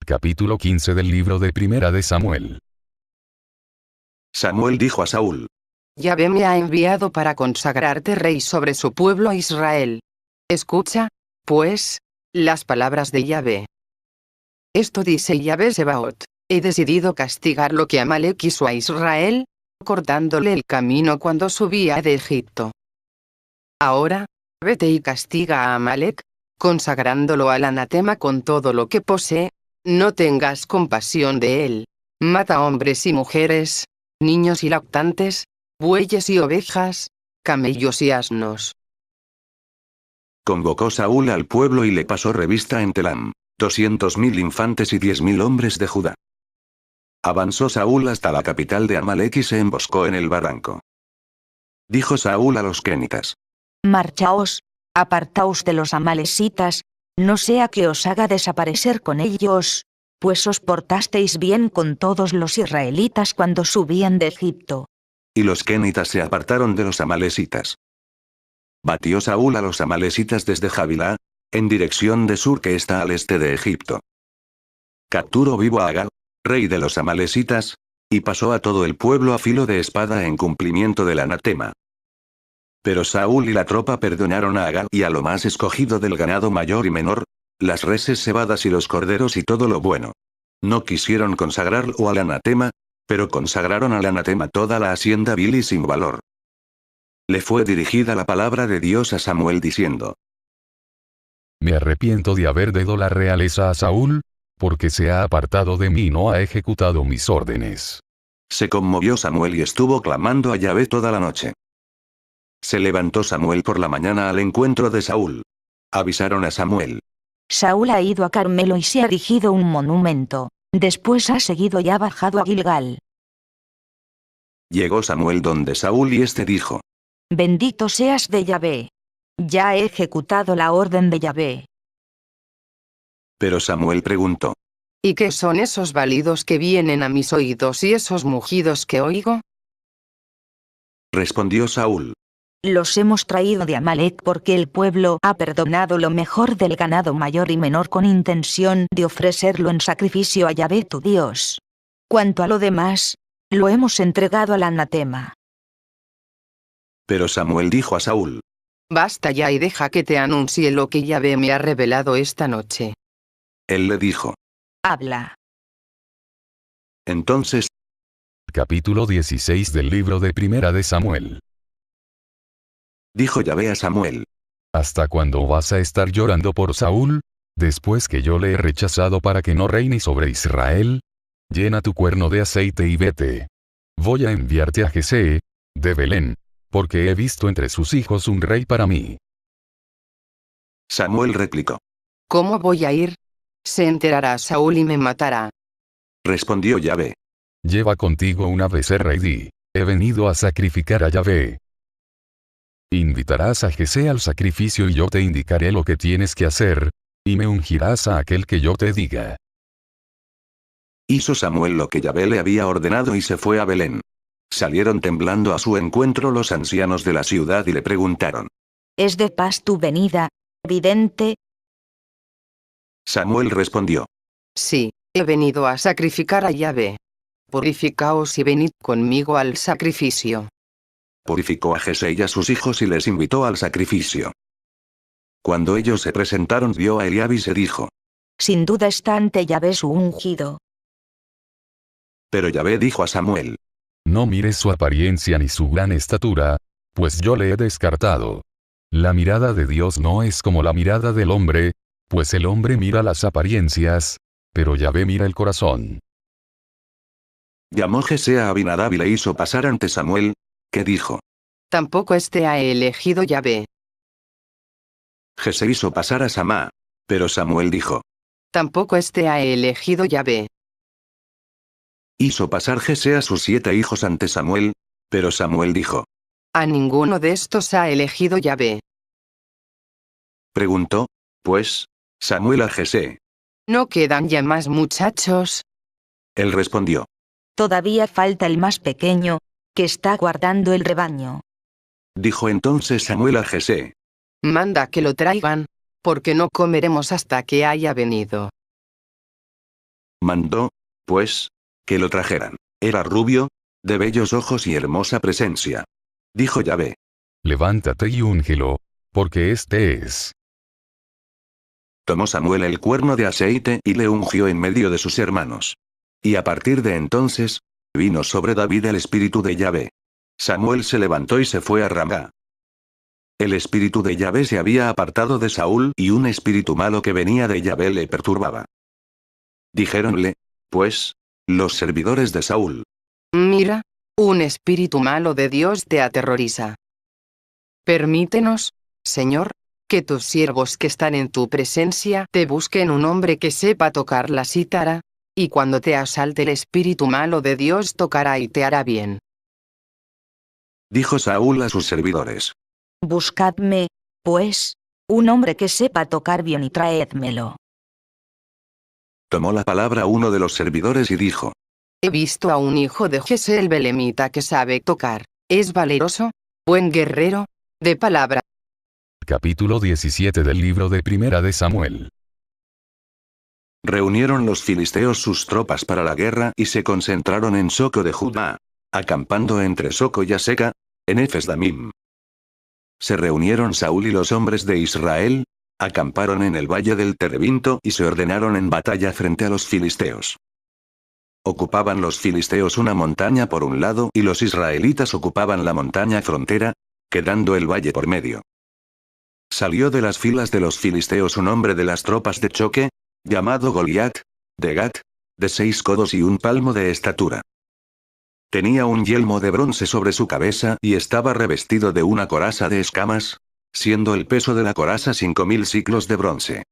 Capítulo 15 del libro de Primera de Samuel. Samuel dijo a Saúl: Yahvé me ha enviado para consagrarte rey sobre su pueblo Israel. Escucha, pues, las palabras de Yahvé. Esto dice Yahvé Sebaot: he decidido castigar lo que Amalek hizo a Israel, cortándole el camino cuando subía de Egipto. Ahora, vete y castiga a Amalek, consagrándolo al anatema con todo lo que posee. No tengas compasión de él. Mata hombres y mujeres, niños y lactantes, bueyes y ovejas, camellos y asnos. Convocó Saúl al pueblo y le pasó revista en Telam, 200.000 infantes y 10.000 hombres de Judá. Avanzó Saúl hasta la capital de Amalek y se emboscó en el barranco. Dijo Saúl a los kenitas: Marchaos, apartaos de los amalecitas, no sea que os haga desaparecer con ellos, pues os portasteis bien con todos los israelitas cuando subían de Egipto. Y los kenitas se apartaron de los amalecitas. Batió Saúl a los amalecitas desde Javilá, en dirección de sur que está al este de Egipto. Capturó vivo a Agag, rey de los amalecitas, y pasó a todo el pueblo a filo de espada en cumplimiento del anatema. Pero Saúl y la tropa perdonaron a Agag y a lo más escogido del ganado mayor y menor, las reses cebadas y los corderos y todo lo bueno. No quisieron consagrarlo al anatema, pero consagraron al anatema toda la hacienda vil y sin valor. Le fue dirigida la palabra de Dios a Samuel diciendo: Me arrepiento de haber dado la realeza a Saúl, porque se ha apartado de mí y no ha ejecutado mis órdenes. Se conmovió Samuel y estuvo clamando a Yahvé toda la noche. Se levantó Samuel por la mañana al encuentro de Saúl. Avisaron a Samuel: Saúl ha ido a Carmelo y se ha erigido un monumento, después ha seguido y ha bajado a Gilgal. Llegó Samuel donde Saúl y este dijo: Bendito seas de Yahvé. Ya he ejecutado la orden de Yahvé. Pero Samuel preguntó: ¿Y qué son esos balidos que vienen a mis oídos y esos mugidos que oigo? Respondió Saúl: Los hemos traído de Amalek porque el pueblo ha perdonado lo mejor del ganado mayor y menor con intención de ofrecerlo en sacrificio a Yahvé tu Dios. Cuanto a lo demás, lo hemos entregado al anatema. Pero Samuel dijo a Saúl: Basta ya y deja que te anuncie lo que Yahvé me ha revelado esta noche. Él le dijo: Habla. Entonces, Capítulo 16 del libro de Primera de Samuel. dijo Yahvé a Samuel: ¿Hasta cuándo vas a estar llorando por Saúl, después que yo le he rechazado para que no reine sobre Israel? Llena tu cuerno de aceite y vete. Voy a enviarte a Jesé, de Belén, porque he visto entre sus hijos un rey para mí. Samuel replicó: ¿Cómo voy a ir? Se enterará Saúl y me matará. Respondió Yahvé: Lleva contigo una becerra y di: he venido a sacrificar a Yahvé. Invitarás a Jesé al sacrificio y yo te indicaré lo que tienes que hacer, y me ungirás a aquel que yo te diga. Hizo Samuel lo que Yahvé le había ordenado y se fue a Belén. Salieron temblando a su encuentro los ancianos de la ciudad y le preguntaron: ¿Es de paz tu venida, vidente? Samuel respondió: Sí, he venido a sacrificar a Yahvé. Purificaos y venid conmigo al sacrificio. Purificó a Jesé y a sus hijos y les invitó al sacrificio. Cuando ellos se presentaron, vio a Eliab y se dijo: Sin duda está ante Yahvé su ungido. Pero Yahvé dijo a Samuel: No mires su apariencia ni su gran estatura, pues yo le he descartado. La mirada de Dios no es como la mirada del hombre, pues el hombre mira las apariencias, pero Yahvé mira el corazón. Llamó Jesé a Abinadab y le hizo pasar ante Samuel, que dijo: Tampoco este ha elegido Yahvé. Jesé hizo pasar a Samá. Pero Samuel dijo: Tampoco este ha elegido Yahvé. Hizo pasar Jesé a sus 7 hijos ante Samuel, pero Samuel dijo: A ninguno de estos ha elegido Yahvé. Preguntó, pues, Samuel a Jesé. ¿No quedan ya más muchachos? Él respondió: Todavía falta el más pequeño, que está guardando el rebaño. Dijo entonces Samuel a Jesé: Manda que lo traigan, porque no comeremos hasta que haya venido. Mandó, pues, que lo trajeran. Era rubio, de bellos ojos y hermosa presencia. Dijo Yahvé. Levántate y úngelo, porque este es. Tomó Samuel el cuerno de aceite y le ungió en medio de sus hermanos. Y a partir de entonces, vino sobre David el espíritu de Yahvé. Samuel se levantó y se fue a Ramá. El espíritu de Yahvé se había apartado de Saúl y un espíritu malo que venía de Yahvé le perturbaba. Dijéronle, pues, los servidores de Saúl. Mira, un espíritu malo de Dios te aterroriza. Permítenos, Señor, que tus siervos que están en tu presencia te busquen un hombre que sepa tocar la cítara, y cuando te asalte el espíritu malo de Dios tocará y te hará bien. Dijo Saúl a sus servidores. Buscadme, pues, un hombre que sepa tocar bien y traédmelo. Tomó la palabra uno de los servidores y dijo. He visto a un hijo de Jesé el belemita que sabe tocar, es valeroso, buen guerrero, de palabra. Capítulo 17 del libro de Primera de Samuel. Reunieron los filisteos sus tropas para la guerra y se concentraron en Soco de Judá, acampando entre Soco y Aseca, en Efes-Damim. Se reunieron Saúl y los hombres de Israel, acamparon en el valle del Terebinto y se ordenaron en batalla frente a los filisteos. Ocupaban los filisteos una montaña por un lado y los israelitas ocupaban la montaña frontera, quedando el valle por medio. Salió de las filas de los filisteos un hombre de las tropas de choque, llamado Goliat, de Gat, de 6 codos y un palmo de estatura. Tenía un yelmo de bronce sobre su cabeza y estaba revestido de una coraza de escamas, siendo el peso de la coraza 5000 siclos de bronce.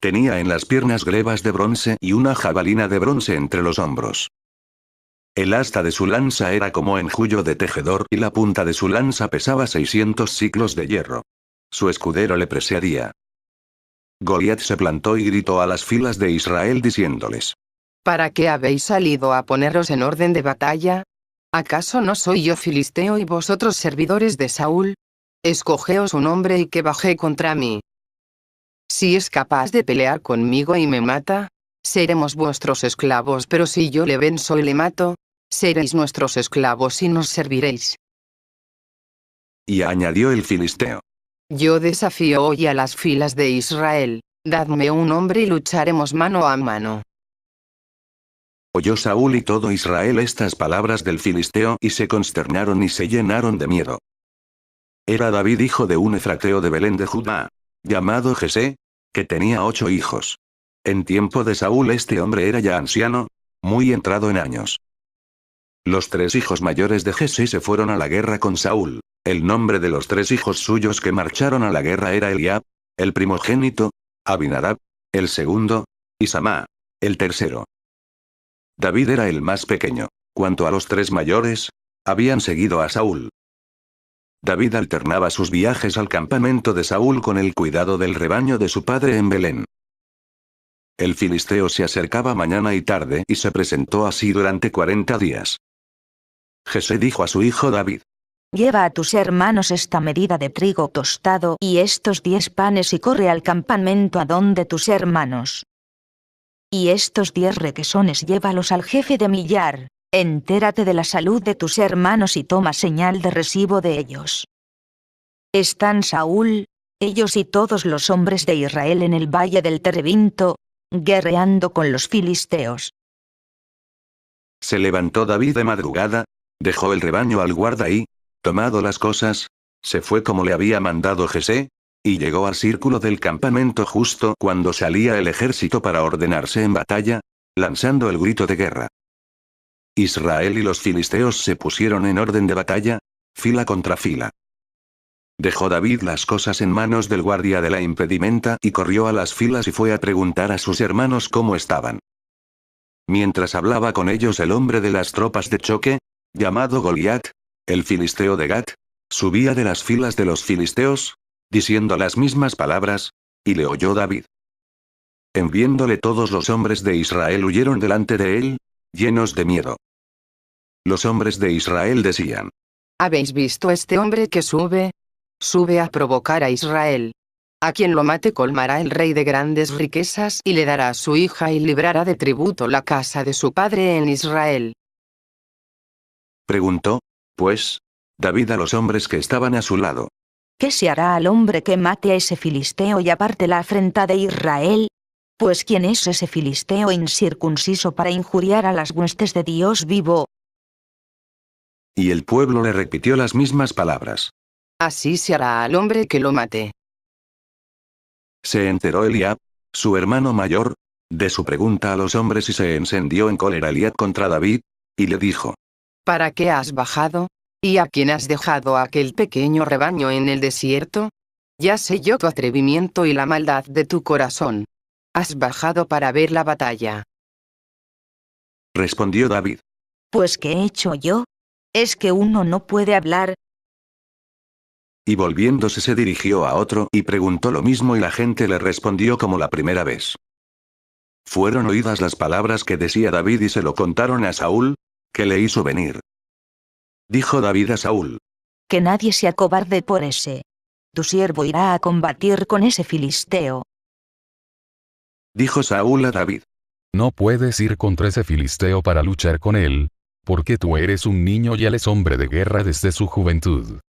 Tenía en las piernas glebas de bronce y una jabalina de bronce entre los hombros. El asta de su lanza era como enjullo de tejedor y la punta de su lanza pesaba 600 siclos de hierro. Su escudero le precedía. Goliat se plantó y gritó a las filas de Israel diciéndoles. ¿Para qué habéis salido a poneros en orden de batalla? ¿Acaso no soy yo filisteo y vosotros servidores de Saúl? Escogeos un hombre y que baje contra mí. Si es capaz de pelear conmigo y me mata, seremos vuestros esclavos, pero si yo le venzo y le mato, seréis nuestros esclavos y nos serviréis. Y añadió el filisteo. Yo desafío hoy a las filas de Israel, dadme un hombre y lucharemos mano a mano. Oyó Saúl y todo Israel estas palabras del filisteo y se consternaron y se llenaron de miedo. Era David hijo de un efrateo de Belén de Judá, llamado Jesé, que tenía 8 hijos. En tiempo de Saúl este hombre era ya anciano, muy entrado en años. Los 3 hijos mayores de Jesé se fueron a la guerra con Saúl. El nombre de los 3 hijos suyos que marcharon a la guerra era Eliab, el primogénito, Abinadab, el segundo, y Samá, el tercero. David era el más pequeño. Cuanto a los 3 mayores, habían seguido a Saúl. David alternaba sus viajes al campamento de Saúl con el cuidado del rebaño de su padre en Belén. El filisteo se acercaba mañana y tarde y se presentó así durante 40 días. Jesé dijo a su hijo David. Lleva a tus hermanos esta medida de trigo tostado y estos 10 panes y corre al campamento a donde tus hermanos. Y estos 10 requesones llévalos al jefe de millar, entérate de la salud de tus hermanos y toma señal de recibo de ellos. Están Saúl, ellos y todos los hombres de Israel en el valle del Terebinto, guerreando con los filisteos. Se levantó David de madrugada, dejó el rebaño al guarda y, tomado las cosas, se fue como le había mandado Jesé, y llegó al círculo del campamento justo cuando salía el ejército para ordenarse en batalla, lanzando el grito de guerra. Israel y los filisteos se pusieron en orden de batalla, fila contra fila. Dejó David las cosas en manos del guardia de la impedimenta y corrió a las filas y fue a preguntar a sus hermanos cómo estaban. Mientras hablaba con ellos el hombre de las tropas de choque, llamado Goliat, el filisteo de Gat, subía de las filas de los filisteos, diciendo las mismas palabras, y le oyó David. En viéndole todos los hombres de Israel huyeron delante de él, llenos de miedo. Los hombres de Israel decían. ¿Habéis visto este hombre que sube? Sube a provocar a Israel. A quien lo mate colmará el rey de grandes riquezas y le dará a su hija y librará de tributo la casa de su padre en Israel. Preguntó, pues, David a los hombres que estaban a su lado. ¿Qué se hará al hombre que mate a ese filisteo y aparte la afrenta de Israel? Pues ¿quién es ese filisteo incircunciso para injuriar a las huestes de Dios vivo? Y el pueblo le repitió las mismas palabras. Así se hará al hombre que lo mate. Se enteró Eliab, su hermano mayor, de su pregunta a los hombres y se encendió en cólera Eliab contra David, y le dijo: ¿Para qué has bajado? ¿Y a quién has dejado aquel pequeño rebaño en el desierto? Ya sé yo tu atrevimiento y la maldad de tu corazón. Has bajado para ver la batalla. Respondió David. Pues ¿qué he hecho yo? ¿Es que uno no puede hablar? Y volviéndose se dirigió a otro y preguntó lo mismo y la gente le respondió como la primera vez. Fueron oídas las palabras que decía David y se lo contaron a Saúl, que le hizo venir. Dijo David a Saúl: Que nadie se acobarde por ese. Tu siervo irá a combatir con ese filisteo. Dijo Saúl a David: No puedes ir contra ese filisteo para luchar con él, porque tú eres un niño y él es hombre de guerra desde su juventud.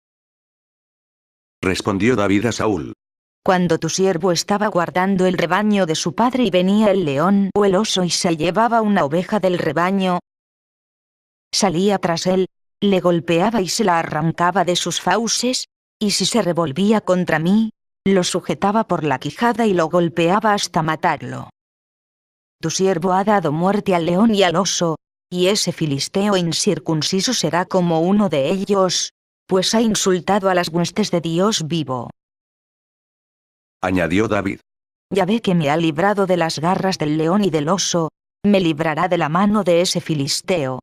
Respondió David a Saúl: Cuando tu siervo estaba guardando el rebaño de su padre y venía el león o el oso y se llevaba una oveja del rebaño, salía tras él, le golpeaba y se la arrancaba de sus fauces, y si se revolvía contra mí, lo sujetaba por la quijada y lo golpeaba hasta matarlo. Tu siervo ha dado muerte al león y al oso, y ese filisteo incircunciso será como uno de ellos, pues ha insultado a las huestes de Dios vivo. Añadió David: Ya ve que me ha librado de las garras del león y del oso, me librará de la mano de ese filisteo.